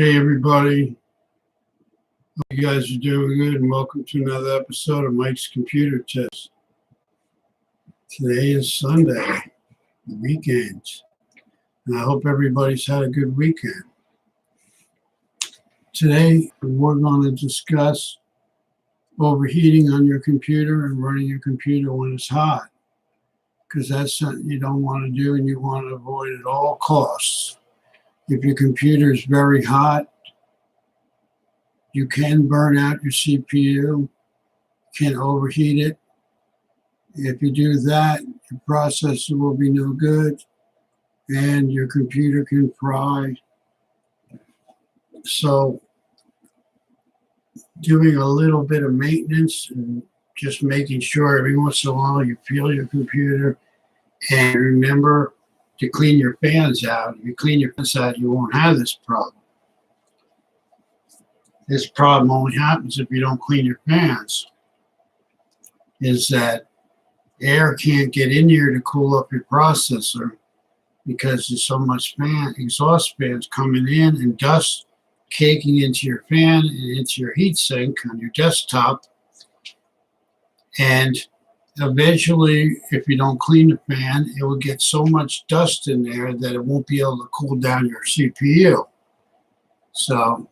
Hey everybody, hope you guys are doing good and welcome to another episode of Mike's Computer Test. Today is Sunday, the weekend, and I hope everybody's had a good weekend. Today we're going to discuss overheating on your computer and running your computer when it's hot, because that's something you don't want to do and you want to avoid at all costs. If your computer is very hot, you can burn out your CPU, can overheat it. If you do that, your processor will be no good and your computer can fry. So doing a little bit of maintenance and just making sure every once in a while you feel your computer, and remember to clean your fans out. If you clean your fans out, you won't have this problem. This problem only happens if you don't clean your fans, is that air can't get in here to cool up your processor because there's so much exhaust fans coming in and dust caking into your fan and into your heat sink on your desktop. And eventually, if you don't clean the fan, it will get so much dust in there that it won't be able to cool down your CPU. So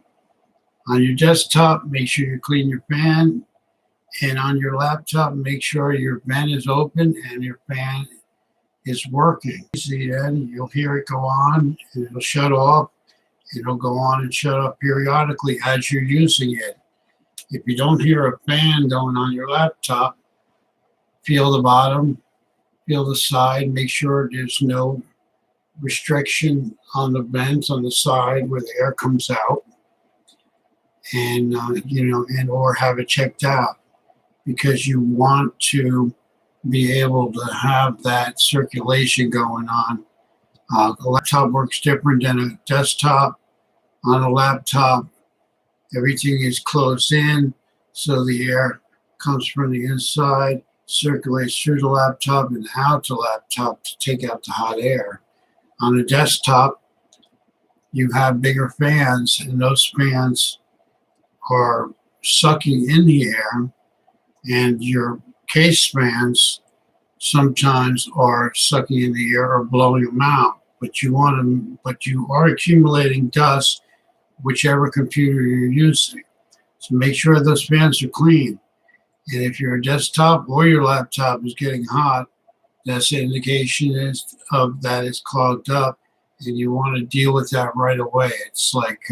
on your desktop, make sure you clean your fan, and on your laptop, make sure your vent is open and your fan is working. See, then you'll hear it go on and it'll shut off. It'll go on and shut off periodically as you're using it. If you don't hear a fan going on your laptop, feel the bottom, feel the side, make sure there's no restriction on the vents on the side where the air comes out, and or have it checked out, because you want to be able to have that circulation going on. A laptop works different than a desktop. On a laptop, everything is closed in, so the air comes from the inside, circulates through the laptop and out the laptop to take out the hot air. On a desktop, you have bigger fans, and those fans are sucking in the air, and your case fans sometimes are sucking in the air or blowing them out. But you are accumulating dust, whichever computer you're using. So make sure those fans are clean. And if your desktop or your laptop is getting hot, that's an indication of that it's clogged up, and you want to deal with that right away. It's like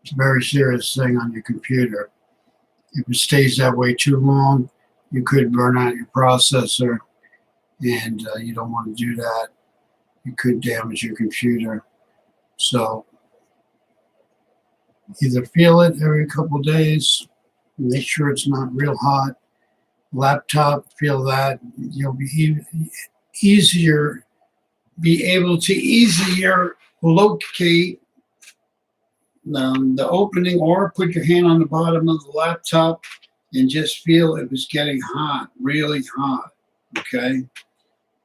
it's a very serious thing on your computer. If it stays that way too long, you could burn out your processor, and you don't want to do that. You could damage your computer. So either feel it every couple of days, make sure it's not real hot. Laptop, feel that. You'll be able to easier locate the opening, or put your hand on the bottom of the laptop and just feel if it's getting hot, really hot. Okay?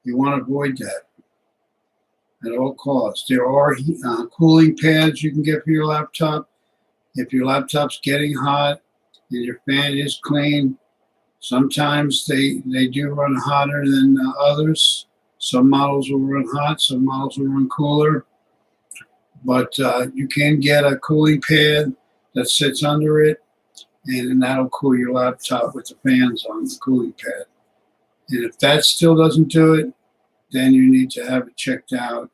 You want to avoid that at all costs. There are cooling pads you can get for your laptop. If your laptop's getting hot and your fan is clean, sometimes they do run hotter than others. Some models will run hot, some models will run cooler. But you can get a cooling pad that sits under it, and that'll cool your laptop with the fans on the cooling pad. And if that still doesn't do it, then you need to have it checked out.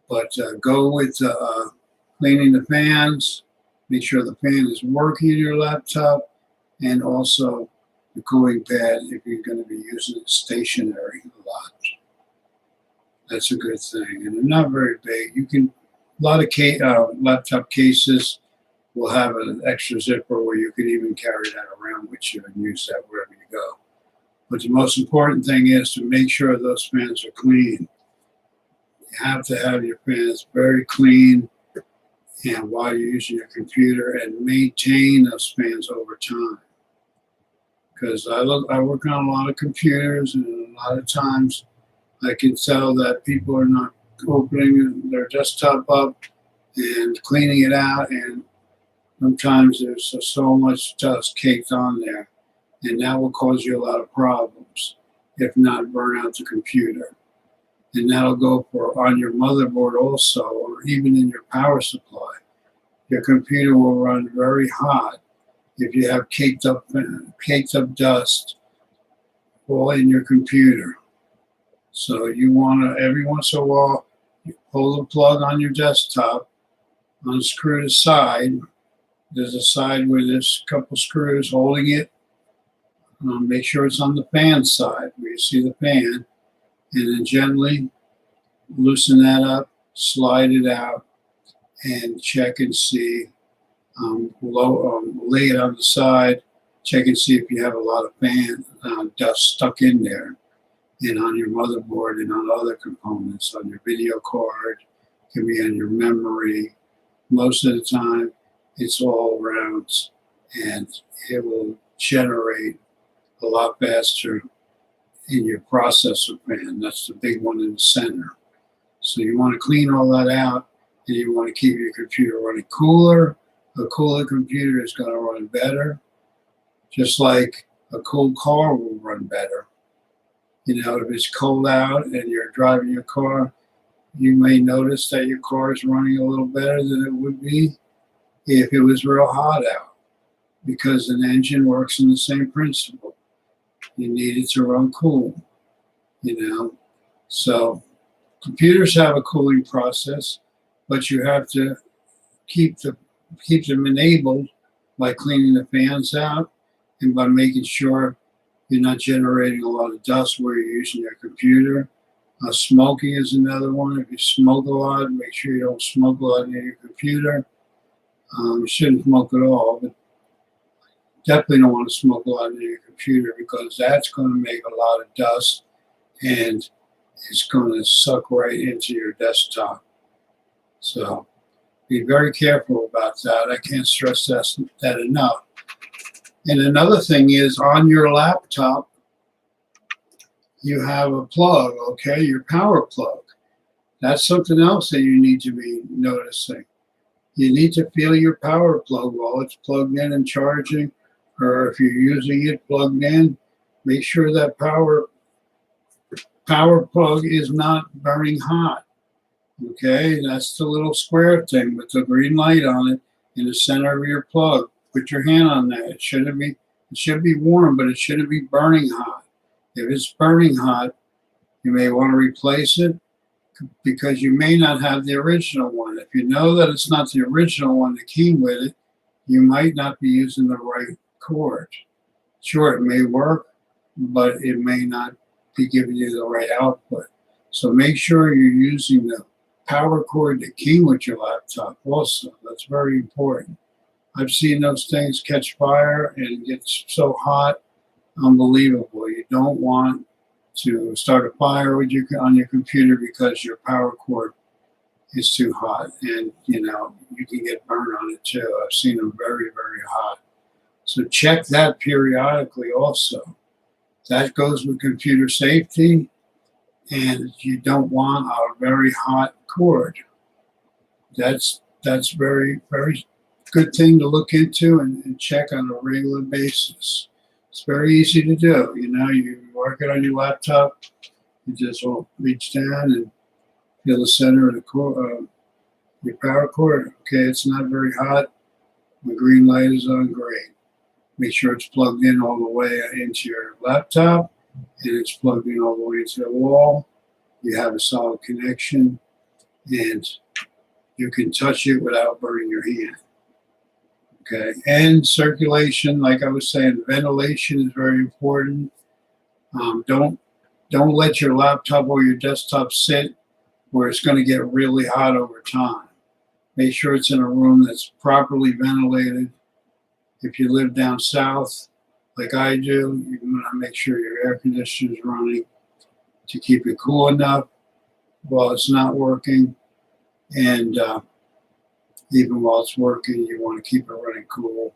But go with cleaning the fans, make sure the fan is working in your laptop, and also the cooling pad if you're going to be using it stationary a lot. That's a good thing. And they're not very big. A lot of laptop cases will have an extra zipper where you can even carry that around with you and use that wherever you go. But the most important thing is to make sure those fans are clean. You have to have your fans very clean, and while you're using your computer, and maintain those fans over time. Because I work on a lot of computers, and a lot of times I can tell that people are not opening their desktop up and cleaning it out. And sometimes there's so much dust caked on there, and that will cause you a lot of problems, if not burn out the computer. And that'll go for on your motherboard also, or even in your power supply. Your computer will run very hot if you have caked up dust all in your computer. So you want to, every once in a while, you pull the plug on your desktop, unscrew the side. There's a side where there's a couple screws holding it. Make sure it's on the fan side where you see the fan, and then gently loosen that up, slide it out, and check and see. Lay it on the side, check and see if you have a lot of fan dust stuck in there, and on your motherboard and on other components, on your video card, can be on your memory. Most of the time, it's all around, and it will generate a lot faster in your processor fan. That's the big one in the center. So you want to clean all that out, and you want to keep your computer running cooler. A cooler computer is going to run better, just like a cool car will run better. You know, if it's cold out and you're driving your car, you may notice that your car is running a little better than it would be if it was real hot out, because an engine works in the same principle. You need it to run cool, you know. So computers have a cooling process, but you have to keep them enabled by cleaning the fans out and by making sure you're not generating a lot of dust where you're using your computer. Smoking is another one. If you smoke a lot, make sure you don't smoke a lot near your computer. You shouldn't smoke at all, but definitely don't want to smoke a lot near your computer, because that's going to make a lot of dust and it's going to suck right into your desktop. So be very careful about that. I can't stress that enough. And another thing is, on your laptop, you have a plug, okay, your power plug. That's something else that you need to be noticing. You need to feel your power plug while it's plugged in and charging, or if you're using it plugged in, make sure that power plug is not burning hot. Okay, that's the little square thing with the green light on it in the center of your plug. Put your hand on that. It should be warm, but it shouldn't be burning hot. If it's burning hot, you may want to replace it, because you may not have the original one. If you know that it's not the original one that came with it, you might not be using the right cord. Sure, it may work, but it may not be giving you the right output. So make sure you're using the power cord that came with your laptop also. That's very important. I've seen those things catch fire and get so hot, unbelievable. You don't want to start a fire on your computer because your power cord is too hot, and you know, you can get burned on it too. I've seen them very, very hot. So check that periodically also. That goes with computer safety, and you don't want a very hot cord. That's very, very good thing to look into and check on a regular basis. It's very easy to do. You know, you work it on your laptop, you just reach down and feel the center of the cord, your power cord. Okay, it's not very hot. The green light is on, great. Make sure it's plugged in all the way into your laptop, and it's plugged in all the way to the wall. You have a solid connection, and you can touch it without burning your hand. Okay, and circulation, like I was saying, ventilation is very important. Don't let your laptop or your desktop sit where it's going to get really hot over time. Make sure it's in a room that's properly ventilated. If you live down south, like I do, you want to make sure your air conditioner is running to keep it cool enough while it's not working. And even while it's working, you want to keep it running cool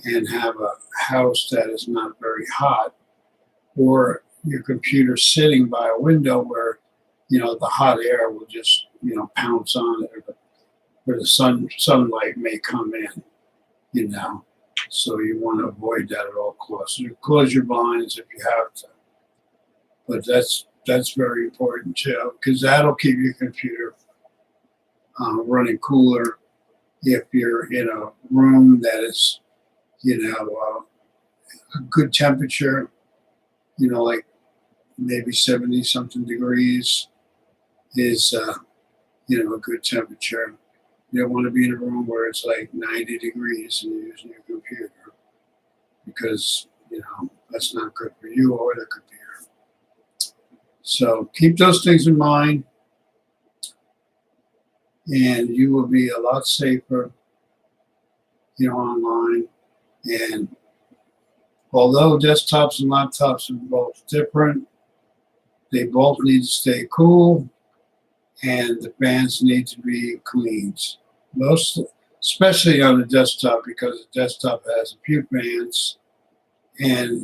and have a house that is not very hot, or your computer sitting by a window where, you know, the hot air will just, you know, pounce on it, or where the sunlight may come in, you know. So you want to avoid that at all costs. You close your blinds if you have to, but that's very important too, because that'll keep your computer running cooler. If you're in a room that is, a good temperature, like maybe 70 something degrees is, a good temperature. You don't want to be in a room where it's like 90 degrees and you're using your computer because, that's not good for you or the computer. So keep those things in mind and you will be a lot safer, online. And although desktops and laptops are both different, they both need to stay cool and the fans need to be cleaned. Especially on the desktop, because the desktop has a few fans and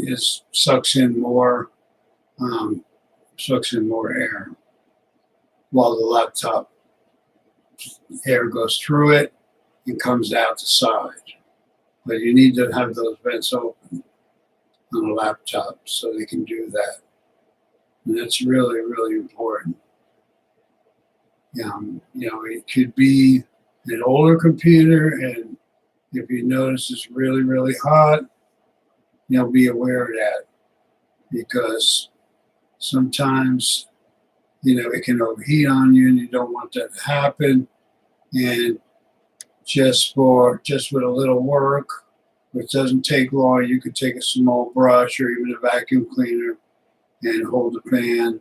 sucks in more air, while the laptop air goes through it and comes out the side. But you need to have those vents open on a laptop so they can do that. And that's really, really important. It could be an older computer, and if you notice it's really, really hot, be aware of that, because sometimes, it can overheat on you and you don't want that to happen. And just with a little work, which doesn't take long, you could take a small brush or even a vacuum cleaner and hold the fan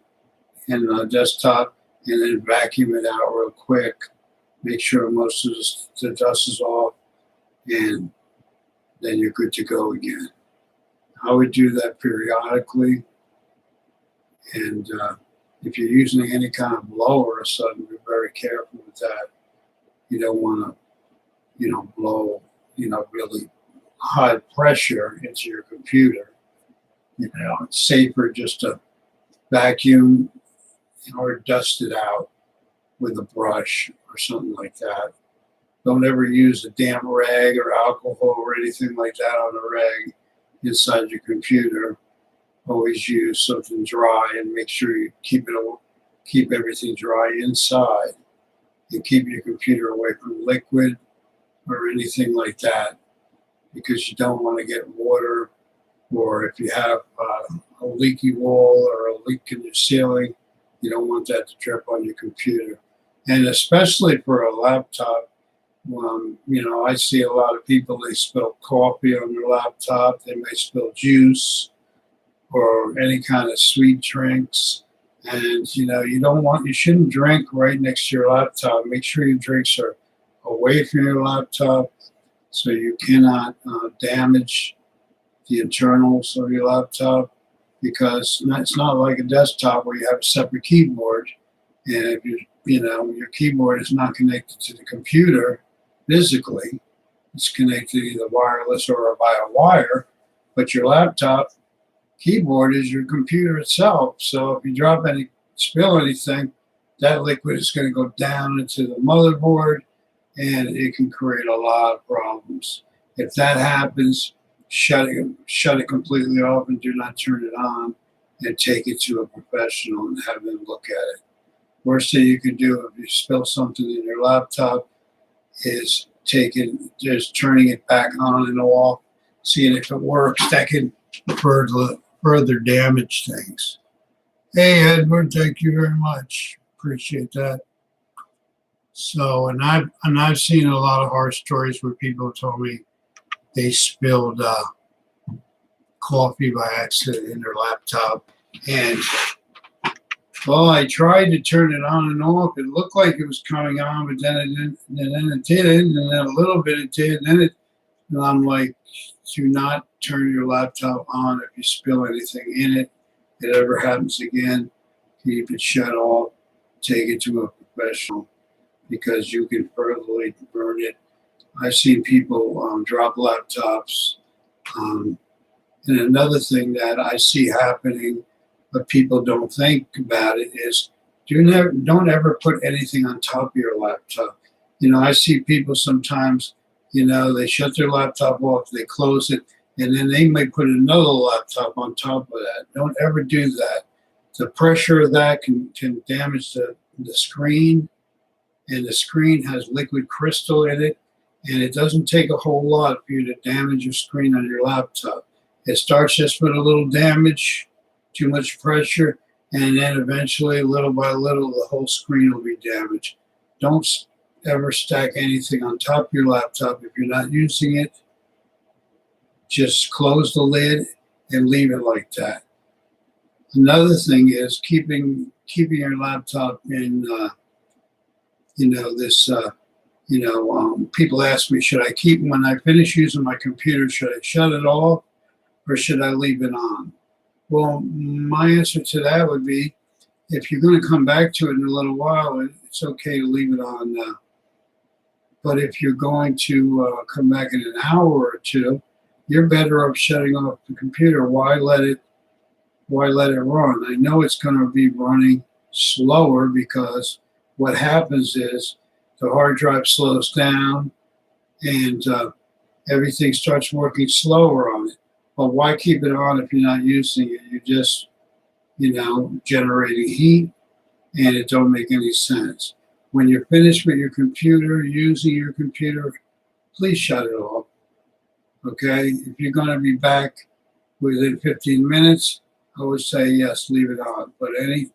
and the desktop and then vacuum it out real quick. Make sure most of the dust is off, and then you're good to go again. I would do that periodically. And if you're using any kind of blower or something, be very careful with that. You don't want to, blow, really high pressure into your computer. It's safer just to vacuum or dust it out with a brush or something like that. Don't ever use a damp rag or alcohol or anything like that on a rag inside your computer. Always use something dry and make sure you keep everything dry inside, and keep your computer away from liquid or anything like that, because you don't want to get water, or if you have a leaky wall or a leak in your ceiling, you don't want that to drip on your computer. And especially for a laptop, I see a lot of people, they spill coffee on their laptop, they may spill juice or any kind of sweet drinks. And, you shouldn't drink right next to your laptop. Make sure your drinks are away from your laptop so you cannot damage the internals of your laptop, because it's not like a desktop where you have a separate keyboard. And if your keyboard is not connected to the computer physically, it's connected either wireless or by a wire, but your laptop keyboard is your computer itself. So if you spill anything, that liquid is going to go down into the motherboard and it can create a lot of problems. If that happens, shut it completely off and do not turn it on, and take it to a professional and have them look at it. Worst thing you can do if you spill something in your laptop is just turning it back on and off, seeing if it works. That can further damage things. Hey, Edward, thank you very much. Appreciate that. So, and I've seen a lot of horror stories where people told me they spilled coffee by accident in their laptop, and I tried to turn it on and off. It looked like it was coming on, but then it didn't, and then it didn't, and then a little bit it did, and I'm like, do not turn your laptop on if you spill anything in it. If it ever happens again, keep it shut off, take it to a professional, because you can furtherly burn it. I've seen people drop laptops. And another thing that I see happening, but people don't think about it, is don't ever put anything on top of your laptop. I see people sometimes, they shut their laptop off, they close it, and then they may put another laptop on top of that. Don't ever do that. The pressure of that can damage the screen, and the screen has liquid crystal in it, and it doesn't take a whole lot for you to damage your screen on your laptop. It starts just with a little damage, too much pressure, and then eventually, little by little, the whole screen will be damaged. Don't ever stack anything on top of your laptop if you're not using it. Just close the lid and leave it like that. Another thing is keeping your laptop in, people ask me, should I keep, when I finish using my computer, should I shut it off or should I leave it on? Well, my answer to that would be, if you're going to come back to it in a little while, it's okay to leave it on now. But if you're going to come back in an hour or two, you're better off shutting off the computer. Why let it run? I know it's going to be running slower because what happens is the hard drive slows down and everything starts working slower on it. But why keep it on if you're not using it? You're just, generating heat, and it don't make any sense. When you're finished with your computer, using your computer, please shut it off. Okay? If you're going to be back within 15 minutes, I would say yes, leave it on. But any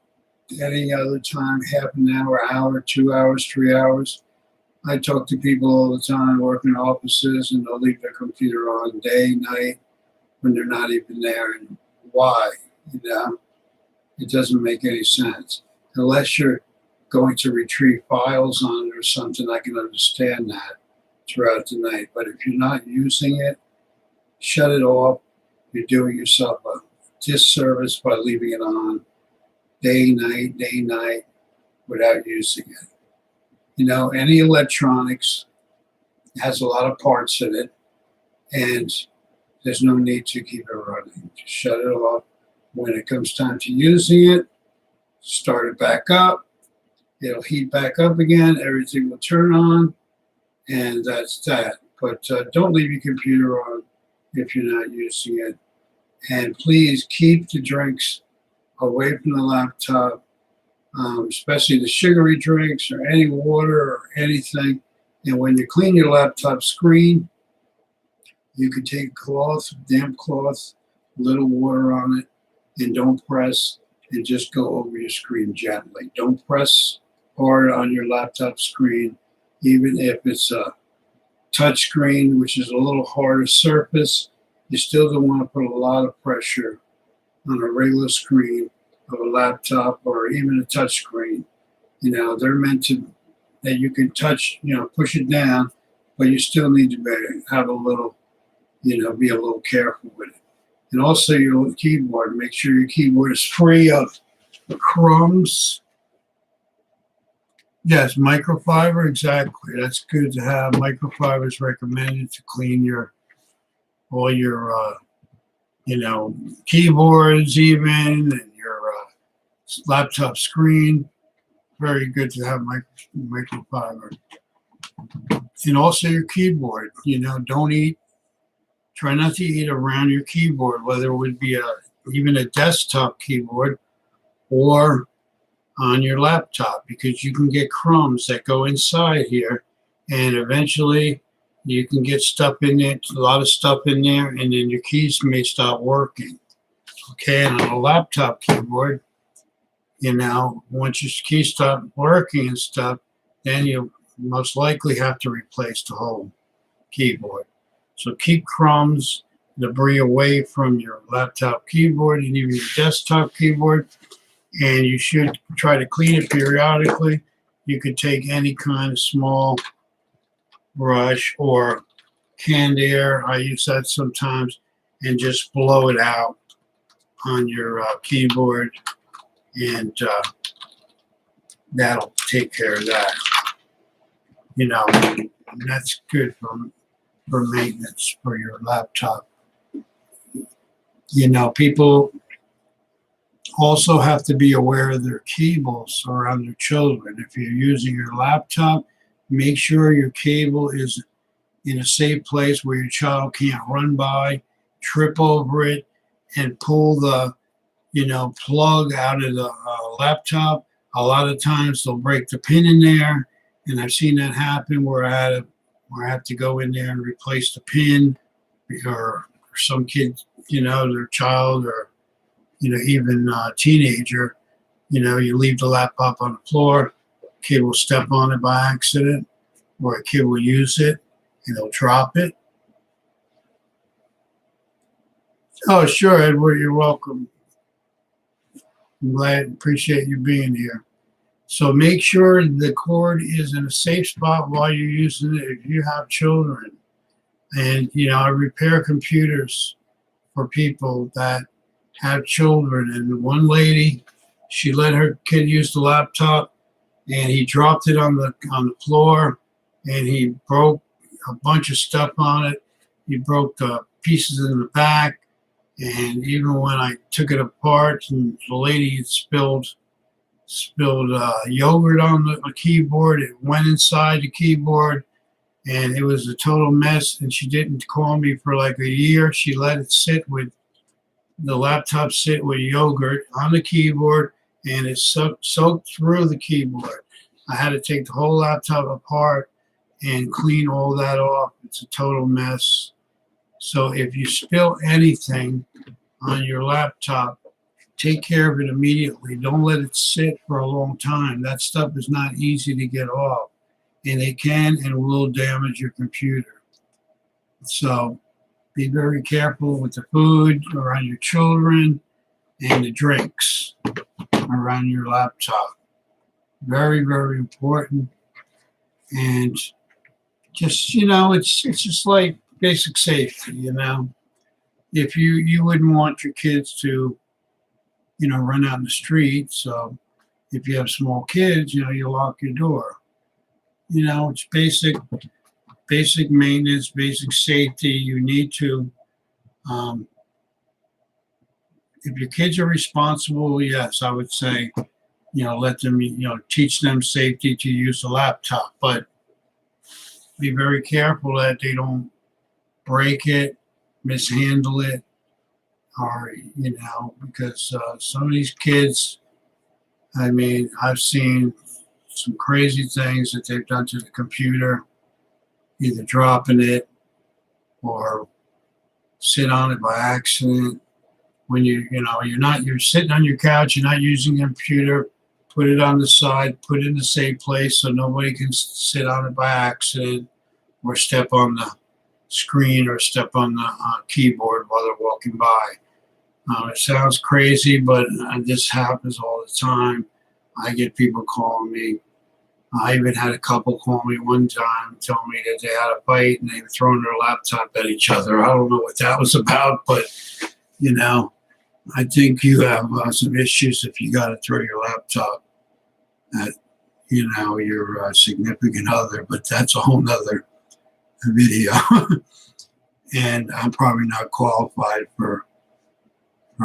other time, half an hour, 2 hours, 3 hours, I talk to people all the time, work in offices, and they'll leave their computer on day, night, when they're not even there. And why? It doesn't make any sense. Unless you're going to retrieve files on it or something, I can understand that throughout the night. But if you're not using it, shut it off. You're doing yourself a disservice by leaving it on day, night, without using it. Any electronics has a lot of parts in it, and there's no need to keep it running. Just shut it off. When it comes time to using it, start it back up. It'll heat back up again. Everything will turn on, and that's that. But don't leave your computer on if you're not using it. And please keep the drinks away from the laptop, especially the sugary drinks or any water or anything. And when you clean your laptop screen, you can take a cloth, damp cloth, a little water on it, and don't press, and just go over your screen gently. Don't press hard on your laptop screen, even if it's a touch screen, which is a little harder surface. You still don't want to put a lot of pressure on a regular screen of a laptop or even a touch screen. They're meant to, that you can touch, push it down, but you still need to have a little, be a little careful with it. And also your keyboard, make sure your keyboard is free of crumbs. Yes, microfiber, exactly. That's good to have. Microfiber is recommended to clean all your keyboards even, and your laptop screen. Very good to have microfiber. And also your keyboard. Try not to eat around your keyboard, whether it would be even a desktop keyboard or on your laptop, because you can get crumbs that go inside here, and eventually you can get stuff in there, a lot of stuff in there, and then your keys may stop working. Okay, and on a laptop keyboard, once your keys stop working and stuff, then you most likely have to replace the whole keyboard. So keep crumbs, debris away from your laptop keyboard and even your desktop keyboard. And you should try to clean it periodically. You could take any kind of small brush or canned air, I use that sometimes, and just blow it out on your keyboard, and that'll take care of that. And that's good for maintenance for your laptop. People also have to be aware of their cables around their children. If you're using your laptop, Make sure your cable is in a safe place where your child can't run by, trip over it, and pull the plug out of the laptop. A lot of times they'll break the pin in there, and I've seen that happen where I have to go in there and replace the pin, or some kid, their child, or even a teenager, you leave the laptop on the floor, kid will step on it by accident, or a kid will use it and they'll drop it. Oh, sure, Edward, you're welcome. I'm glad, appreciate you being here. So make sure the cord is in a safe spot while you're using it if you have children. And, I repair computers for people that have children. And one lady, she let her kid use the laptop, and he dropped it on the floor, and he broke a bunch of stuff on it. He broke the pieces in the back. And even when I took it apart, and the lady had spilled yogurt on the keyboard, it went inside the keyboard, and it was a total mess. And she didn't call me for like a year. She let it sit with the laptop sit with yogurt on the keyboard, and it soaked through the keyboard. I had to take the whole laptop apart and clean all that off. It's a total mess. So if you spill anything on your laptop, take care of it immediately. Don't let it sit for a long time. That stuff is not easy to get off, and it can and will damage your computer. So be very careful with the food around your children and the drinks around your laptop. Very, very important. And just, it's just like basic safety, If you wouldn't want your kids to, run out in the street. So if you have small kids, you lock your door. It's basic maintenance, basic safety. You need to, if your kids are responsible, yes, I would say, let them, teach them safety to use the laptop, but be very careful that they don't break it, mishandle it, or, because some of these kids, I've seen some crazy things that they've done to the computer, either dropping it or sit on it by accident. When you're sitting on your couch, you're not using a computer, put it on the side, put it in a safe place so nobody can sit on it by accident or step on the screen or step on the keyboard while they're walking by. It sounds crazy, but this happens all the time. I get people calling me. I even had a couple call me one time, telling me that they had a fight and they were throwing their laptop at each other. I don't know what that was about, but, I think you have some issues if you got to throw your laptop at, your significant other, but that's a whole nother video. And I'm probably not qualified for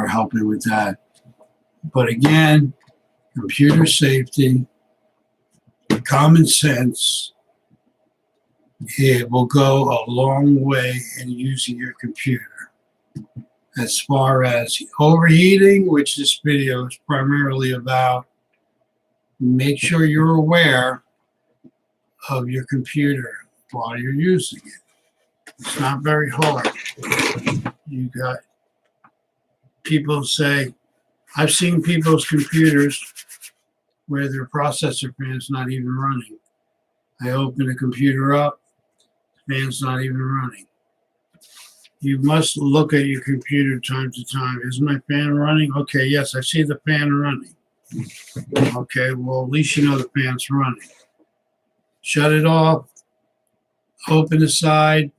helping with that. But again, computer safety, common sense, it will go a long way in using your computer. As far as overheating, which this video is primarily about, make sure you're aware of your computer while you're using it. It's not very hard. You got people say, I've seen people's computers where their processor fan's not even running. I open the computer up, fan's not even running. You must look at your computer time to time. Is my fan running? Okay, yes, I see the fan running. Okay, well, at least you know the fan's running. Shut it off, open the side,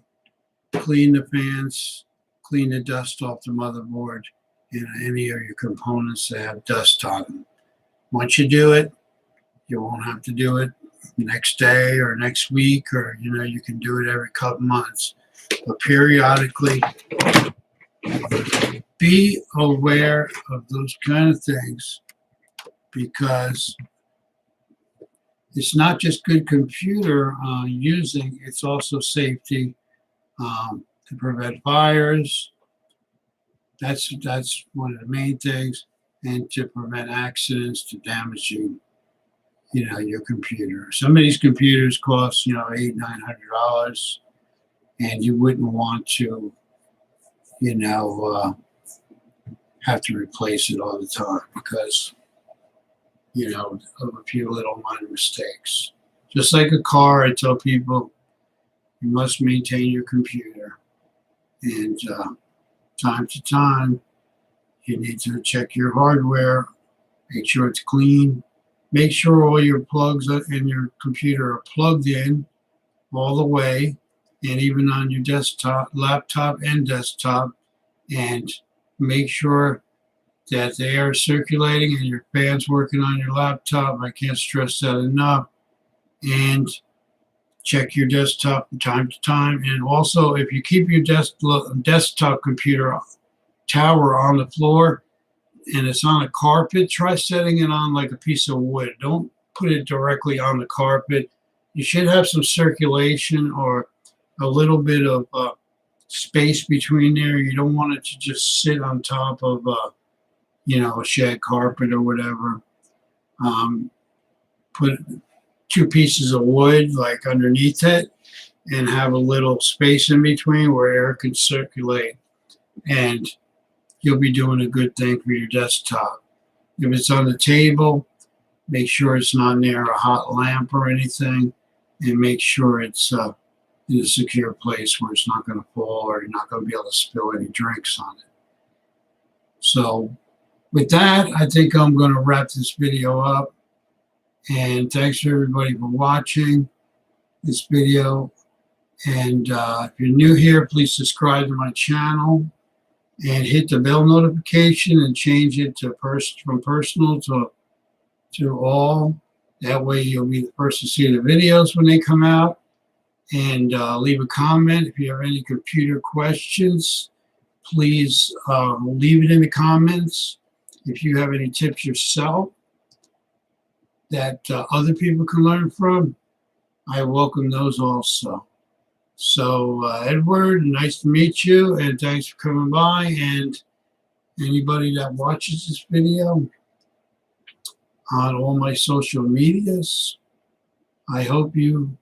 clean the fans, clean the dust off the motherboard and any of your components that have dust on them. Once you do it, you won't have to do it next day or next week, or you can do it every couple months. But periodically, be aware of those kind of things, because it's not just good computer using, it's also safety to prevent fires. That's one of the main things, and to prevent accidents to damaging, your computer. Some of these computers cost, $800-900, and you wouldn't want to, have to replace it all the time because, of a few little minor mistakes. Just like a car, I tell people you must maintain your computer, and time to time you need to check your hardware, make sure it's clean, make sure all your plugs in your computer are plugged in all the way, and even on your laptop and desktop, and make sure that the air is circulating and your fan's working on your laptop. I can't stress that enough. And check your desktop from time to time. And also, if you keep your desktop computer tower on the floor and it's on a carpet, try setting it on like a piece of wood. Don't put it directly on the carpet. You should have some circulation or a little bit of space between there. You don't want it to just sit on top of a shag carpet or whatever. Put 2 pieces of wood like underneath it and have a little space in between where air can circulate, and you'll be doing a good thing for your desktop. If it's on the table, make sure it's not near a hot lamp or anything, and make sure it's in a secure place where it's not going to fall or you're not going to be able to spill any drinks on it. So with that, I think I'm going to wrap this video up. And thanks for everybody for watching this video. And if you're new here, please subscribe to my channel and hit the bell notification and change it to from personal to all. That way you'll be the first to see the videos when they come out. And leave a comment if you have any computer questions. Please leave it in the comments. If you have any tips yourself that other people can learn from, I welcome those also. So, Edward, nice to meet you, and thanks for coming by. And anybody that watches this video on all my social medias, I hope you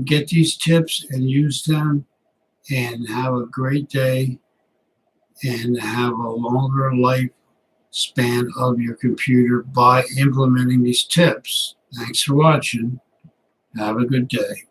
get these tips and use them and have a great day and have a longer lifespan of your computer by implementing these tips. Thanks for watching. Have a good day.